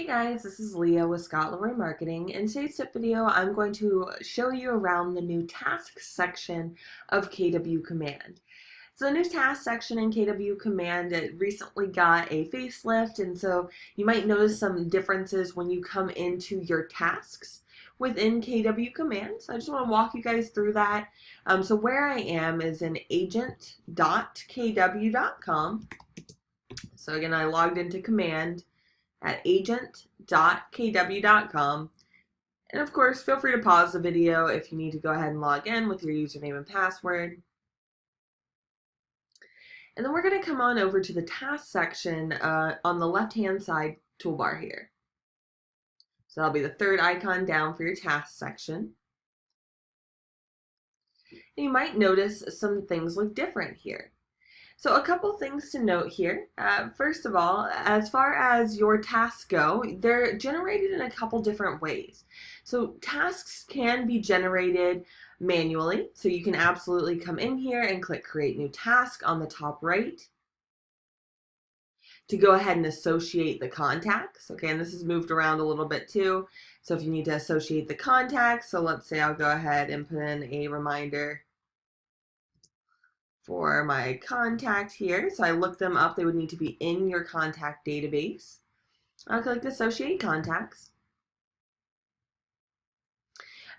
Hey guys, this is Leah with Scott Leroy Marketing. In today's tip video, I'm going to show you around the new tasks section of KW Command. So the new task section in KW Command, it recently got a facelift, and so you might notice some differences when you come into your tasks within KW Command. So I just want to walk you guys through that. So where I am is in agent.kw.com. So again, I logged into Command at agent.kw.com. And of course, feel free to pause the video if you need to go ahead and log in with your username and password. And then we're going to come on over to the task section on the left-hand side toolbar here. So that'll be the third icon down for your task section. And you might notice some things look different here. So a couple things to note here. First of all, as far as your tasks go, they're generated in a couple different ways. So tasks can be generated manually. So you can absolutely come in here and click Create New Task on the top right to go ahead and associate the contacts. Okay, and this is moved around a little bit too. So if you need to associate the contacts, so let's say I'll go ahead and put in a reminder for my contact here. So I look them up. They would need to be in your contact database. I'll click Associate Contacts.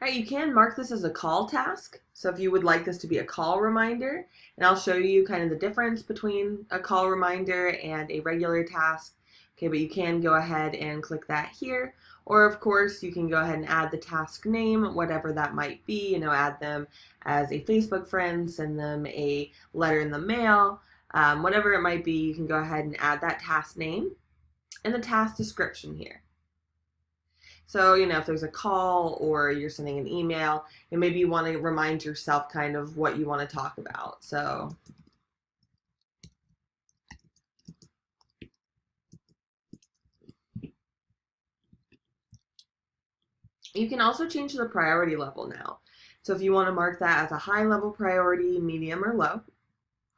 All right, you can mark this as a call task. So if you would like this to be a call reminder, and I'll show you kind of the difference between a call reminder and a regular task. Okay, but you can go ahead and click that here. Or of course, you can go ahead and add the task name, whatever that might be, add them as a Facebook friend, send them a letter in the mail, whatever it might be, you can go ahead and add that task name and the task description here. So, if there's a call or you're sending an email, and maybe you want to remind yourself kind of what you want to talk about. So you can also change the priority level now. So if you want to mark that as a high level priority, medium, or low,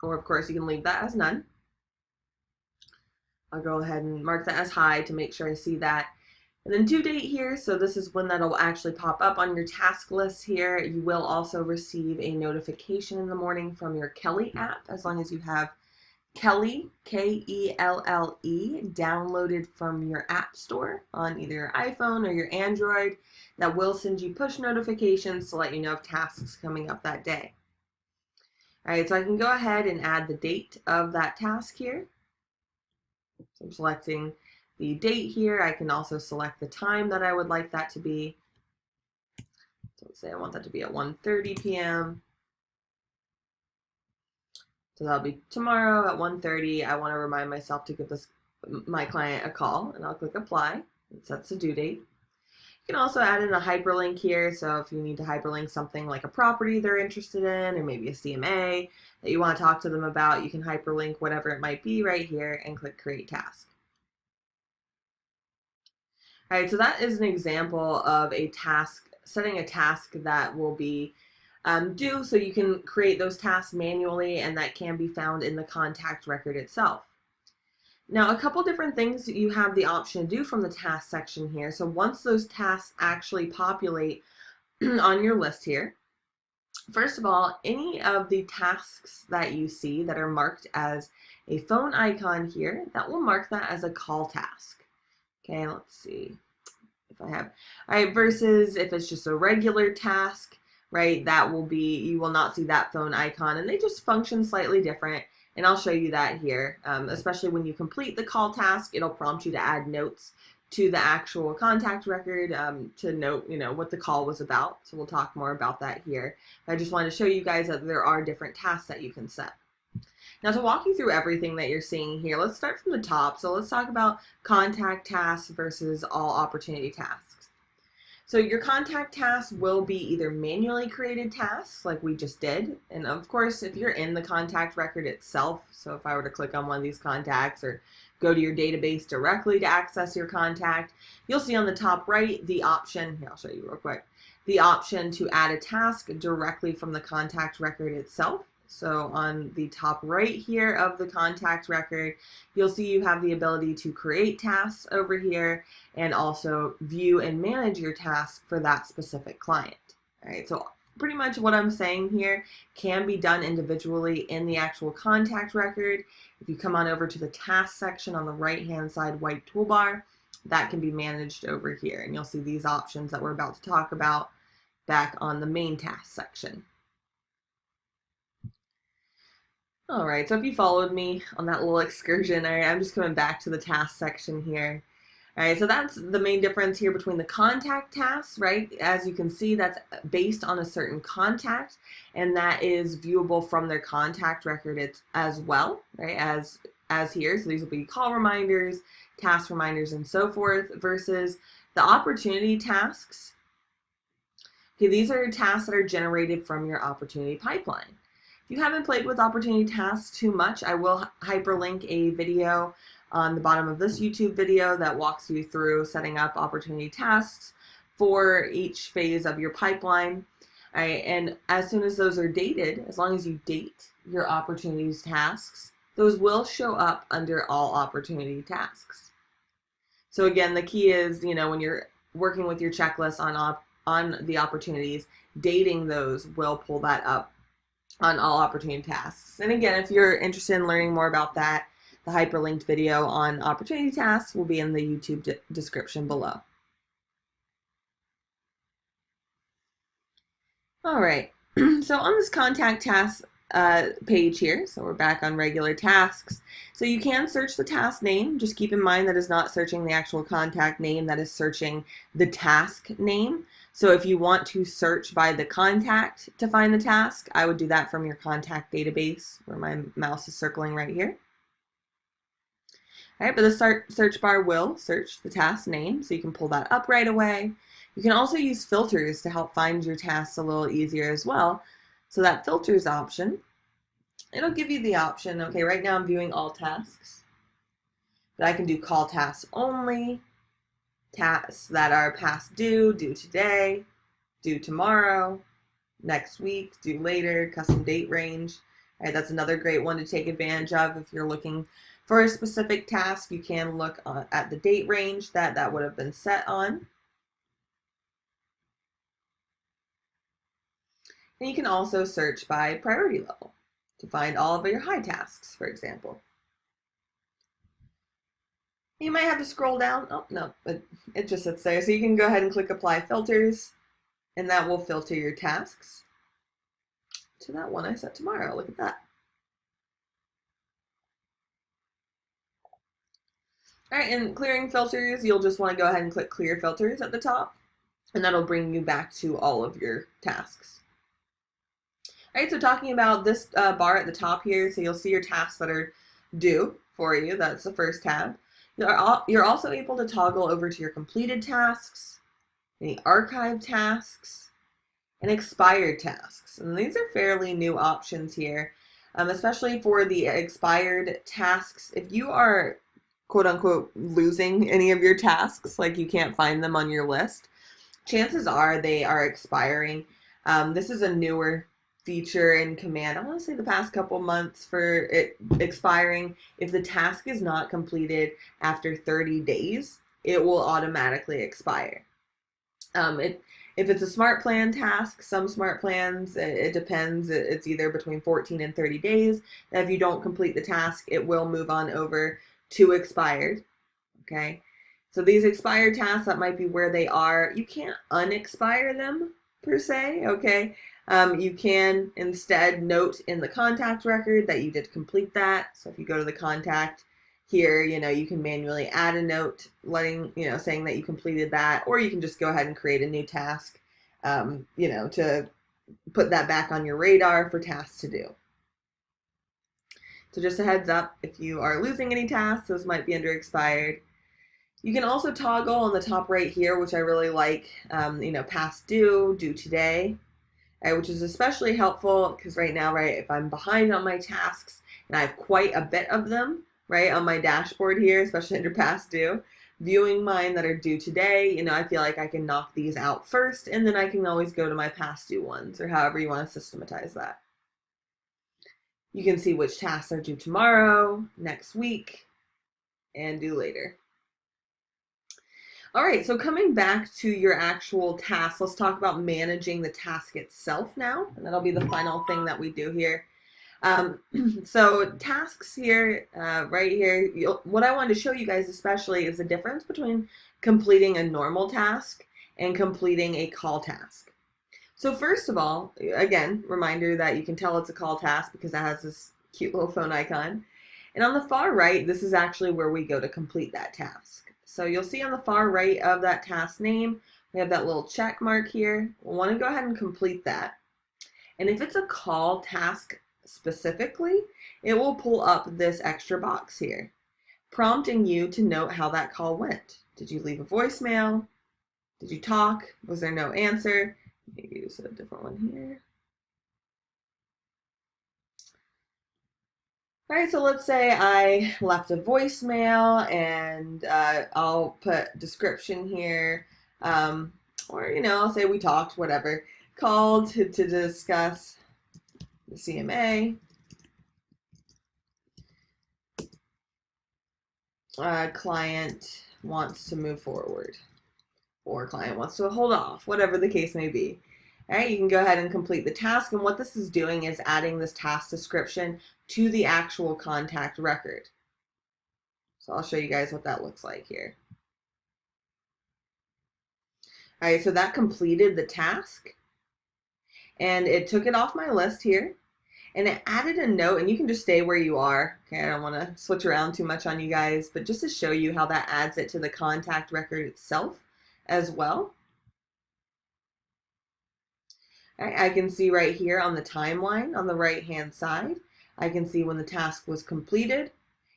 or of course you can leave that as none. I'll go ahead and mark that as high to make sure I see that. And then due date here, so this is when that'll actually pop up on your task list here. You will also receive a notification in the morning from your Kelly app, as long as you have Kelly, K-E-L-L-E, downloaded from your app store on either your iPhone or your Android. That will send you push notifications to let you know of tasks coming up that day. All right, so I can go ahead and add the date of that task here. So I'm selecting the date here. I can also select the time that I would like that to be. So let's say I want that to be at 1:30 p.m. So that'll be tomorrow at 1:30. I want to remind myself to give my client a call, and I'll click Apply. It sets the due date. You can also add in a hyperlink here, so if you need to hyperlink something like a property they're interested in, or maybe a CMA that you want to talk to them about, you can hyperlink whatever it might be right here and click Create Task. All right, so that is an example of a task, setting a task that will be due, so you can create those tasks manually, and that can be found in the contact record itself. Now, a couple different things you have the option to do from the task section here. So once those tasks actually populate on your list here, first of all, any of the tasks that you see that are marked as a phone icon here, that will mark that as a call task. Okay, let's see if I have, all right, versus if it's just a regular task, right, that will be, you will not see that phone icon, and they just function slightly different. And I'll show you that here, especially when you complete the call task, it'll prompt you to add notes to the actual contact record to note, what the call was about. So we'll talk more about that here. I just wanted to show you guys that there are different tasks that you can set. Now, to walk you through everything that you're seeing here, let's start from the top. So let's talk about contact tasks versus all opportunity tasks. So your contact tasks will be either manually created tasks like we just did. And of course, if you're in the contact record itself, so if I were to click on one of these contacts or go to your database directly to access your contact, you'll see on the top right the option, here I'll show you real quick, the option to add a task directly from the contact record itself. So on the top right here of the contact record, you'll see you have the ability to create tasks over here and also view and manage your tasks for that specific client. All right, so pretty much what I'm saying here can be done individually in the actual contact record. If you come on over to the task section on the right-hand side white toolbar, that can be managed over here. And you'll see these options that we're about to talk about back on the main task section. All right, so if you followed me on that little excursion, all right, I'm just coming back to the task section here. All right, so that's the main difference here between the contact tasks, right? As you can see, that's based on a certain contact, and that is viewable from their contact record as well, right? As here, so these will be call reminders, task reminders, and so forth, versus the opportunity tasks. Okay, these are tasks that are generated from your opportunity pipeline. If you haven't played with opportunity tasks too much, I will hyperlink a video on the bottom of this YouTube video that walks you through setting up opportunity tasks for each phase of your pipeline. Right, and as soon as those are dated, as long as you date your opportunities tasks, those will show up under all opportunity tasks. So again, the key is, when you're working with your checklist on the opportunities, dating those will pull that up on all opportunity tasks. And again, if you're interested in learning more about that, the hyperlinked video on opportunity tasks will be in the YouTube description below. All right, so on this contact task page here, so we're back on regular tasks. So you can search the task name. Just keep in mind that is not searching the actual contact name, that is searching the task name. So if you want to search by the contact to find the task, I would do that from your contact database, where my mouse is circling right here. All right, but the search bar will search the task name, so you can pull that up right away. You can also use filters to help find your tasks a little easier as well. So that filters option, it'll give you the option, okay, right now I'm viewing all tasks, but I can do call tasks only, tasks that are past due, due today, due tomorrow, next week, due later, custom date range. All right, that's another great one to take advantage of. If you're looking for a specific task, you can look at the date range that would have been set on. And you can also search by priority level to find all of your high tasks, for example. You might have to scroll down. Oh, no, it just sits there. So you can go ahead and click Apply Filters, and that will filter your tasks to that one I set tomorrow. Look at that. All right, and clearing filters, you'll just want to go ahead and click Clear Filters at the top, and that'll bring you back to all of your tasks. All right, so talking about this bar at the top here, so you'll see your tasks that are due for you. That's the first tab. You're also able to toggle over to your completed tasks, any archived tasks, and expired tasks. And these are fairly new options here, especially for the expired tasks. If you are, quote unquote, losing any of your tasks, like you can't find them on your list, chances are they are expiring. This is a newer feature in Command, I want to say the past couple months, for it expiring. If the task is not completed after 30 days, it will automatically expire. If it's a smart plan task, some smart plans, it depends, it's either between 14 and 30 days. If you don't complete the task, it will move on over to expired. Okay, so these expired tasks, that might be where they are. You can't unexpire them per se, okay? You can instead note in the contact record that you did complete that. So if you go to the contact here, you can manually add a note letting, saying that you completed that, or you can just go ahead and create a new task, to put that back on your radar for tasks to do. So just a heads up, if you are losing any tasks, those might be under expired. You can also toggle on the top right here, which I really like, past due, due today. Which is especially helpful because right now, if I'm behind on my tasks and I have quite a bit of them, on my dashboard here, especially under past due, viewing mine that are due today, I feel like I can knock these out first, and then I can always go to my past due ones, or however you want to systematize that. You can see which tasks are due tomorrow, next week, and due later. All right, so coming back to your actual task, let's talk about managing the task itself now, and that'll be the final thing that we do here. So tasks here, right here, what I wanted to show you guys especially is the difference between completing a normal task and completing a call task. So first of all, again, reminder that you can tell it's a call task because it has this cute little phone icon. And on the far right, this is actually where we go to complete that task. So you'll see on the far right of that task name, we have that little check mark here. We'll want to go ahead and complete that. And if it's a call task specifically, it will pull up this extra box here, prompting you to note how that call went. Did you leave a voicemail? Did you talk? Was there no answer? Maybe use a different one here. All right, so let's say I left a voicemail and I'll put description here, or, I'll say we talked, whatever. Called to discuss the CMA. Client wants to move forward, or client wants to hold off, whatever the case may be. All right, you can go ahead and complete the task, and what this is doing is adding this task description to the actual contact record. So I'll show you guys what that looks like here. All right, so that completed the task, and it took it off my list here, and it added a note, and you can just stay where you are. Okay, I don't want to switch around too much on you guys, but just to show you how that adds it to the contact record itself as well. All right, I can see right here on the timeline on the right-hand side, I can see when the task was completed,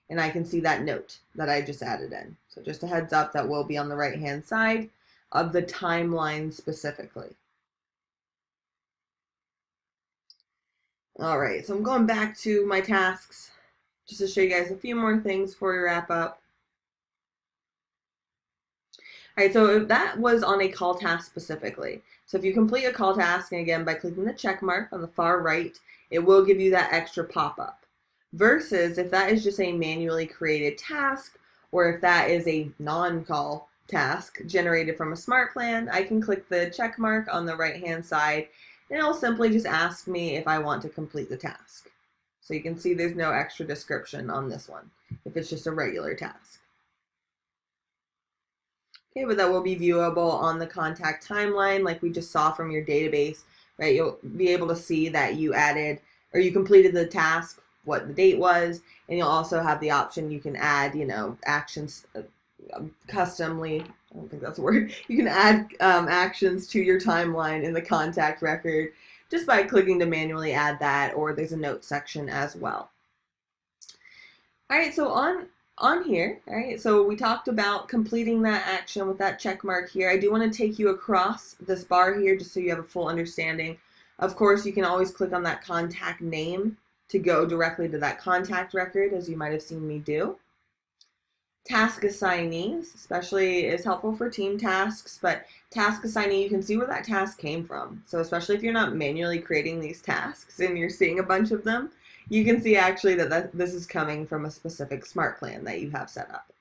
and I can see that note that I just added in. So just a heads up, that will be on the right-hand side of the timeline specifically. All right, so I'm going back to my tasks just to show you guys a few more things before we wrap up. All right, so that was on a call task specifically. So if you complete a call task, and again, by clicking the check mark on the far right, it will give you that extra pop-up. Versus if that is just a manually created task, or if that is a non-call task generated from a smart plan, I can click the check mark on the right-hand side, and it'll simply just ask me if I want to complete the task. So you can see there's no extra description on this one, if it's just a regular task. Okay, but that will be viewable on the contact timeline like we just saw from your database, right? You'll be able to see that you added or you completed the task, what the date was, and you'll also have the option you can add, actions customly. I don't think that's a word. You can add actions to your timeline in the contact record just by clicking to manually add that, or there's a note section as well. All right, so on here, all right, so we talked about completing that action with that check mark here. I do want to take you across this bar here just so you have a full understanding. Of course, you can always click on that contact name to go directly to that contact record, as you might have seen me do. Task assignees, especially is helpful for team tasks, but task assignee, you can see where that task came from. So especially if you're not manually creating these tasks and you're seeing a bunch of them, you can see actually that this is coming from a specific smart plan that you have set up.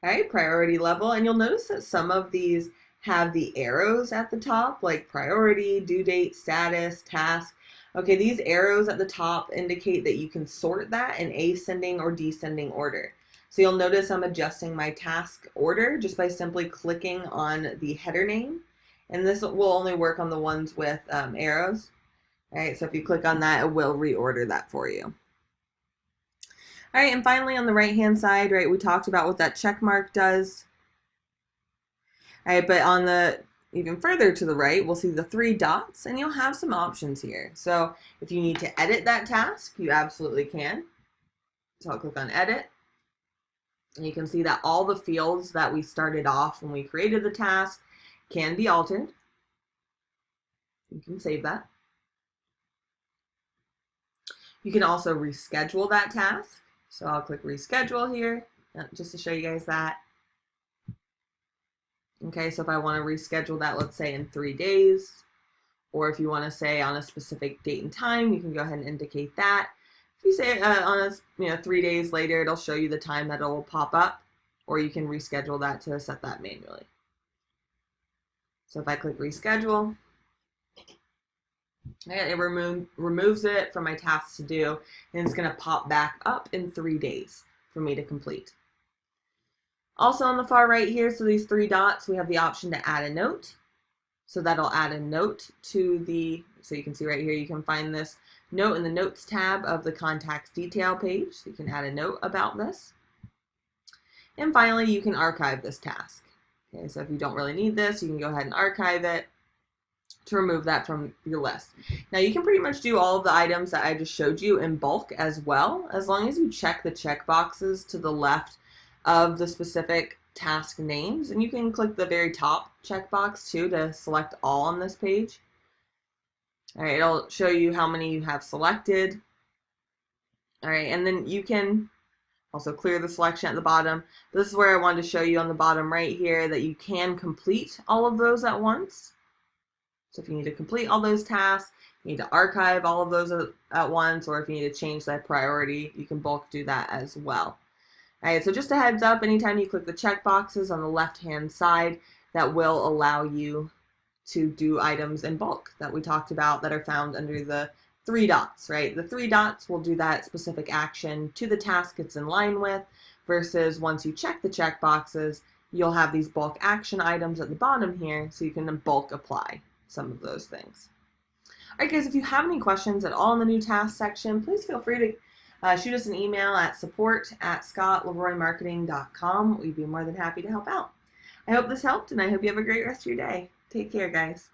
All right, priority level, and you'll notice that some of these have the arrows at the top, like priority, due date, status, task. Okay, these arrows at the top indicate that you can sort that in ascending or descending order. So you'll notice I'm adjusting my task order just by simply clicking on the header name. And this will only work on the ones with arrows. All right, so if you click on that, it will reorder that for you. All right, and finally on the right-hand side, right, we talked about what that check mark does. All right, but on the even further to the right, we'll see the 3 dots, and you'll have some options here. So if you need to edit that task, you absolutely can. So I'll click on edit, and you can see that all the fields that we started off when we created the task can be altered. You can save that. You can also reschedule that task. So I'll click reschedule here just to show you guys that. Okay, so if I want to reschedule that, let's say in 3 days, Or if you want to say on a specific date and time, you can go ahead and indicate that. If you say on a 3 days later, it'll show you the time that it will pop up, or you can reschedule that to set that manually. So if I click reschedule, it removes it from my tasks to do, and it's going to pop back up in 3 days for me to complete. Also on the far right here, so these 3 dots, we have the option to add a note. So that'll add a note to so you can see right here, you can find this note in the Notes tab of the Contacts Detail page. So you can add a note about this. And finally, you can archive this task. Okay, so if you don't really need this, you can go ahead and archive it to remove that from your list. Now you can pretty much do all of the items that I just showed you in bulk as well, as long as you check the checkboxes to the left of the specific task names, and you can click the very top checkbox too to select all on this page. All right, it'll show you how many you have selected. All right, and then you can also clear the selection at the bottom. This is where I wanted to show you on the bottom right here that you can complete all of those at once. So if you need to complete all those tasks, you need to archive all of those at once, or if you need to change that priority, you can bulk do that as well. All right, so just a heads up, anytime you click the checkboxes on the left-hand side, that will allow you to do items in bulk that we talked about that are found under the 3 dots, right? The 3 dots will do that specific action to the task it's in line with, versus once you check the checkboxes, you'll have these bulk action items at the bottom here, so you can bulk apply some of those things. All right, guys, if you have any questions at all in the new task section, please feel free to shoot us an email at support@scottleroymarketing.com. We'd be more than happy to help out. I hope this helped, and I hope you have a great rest of your day. Take care, guys.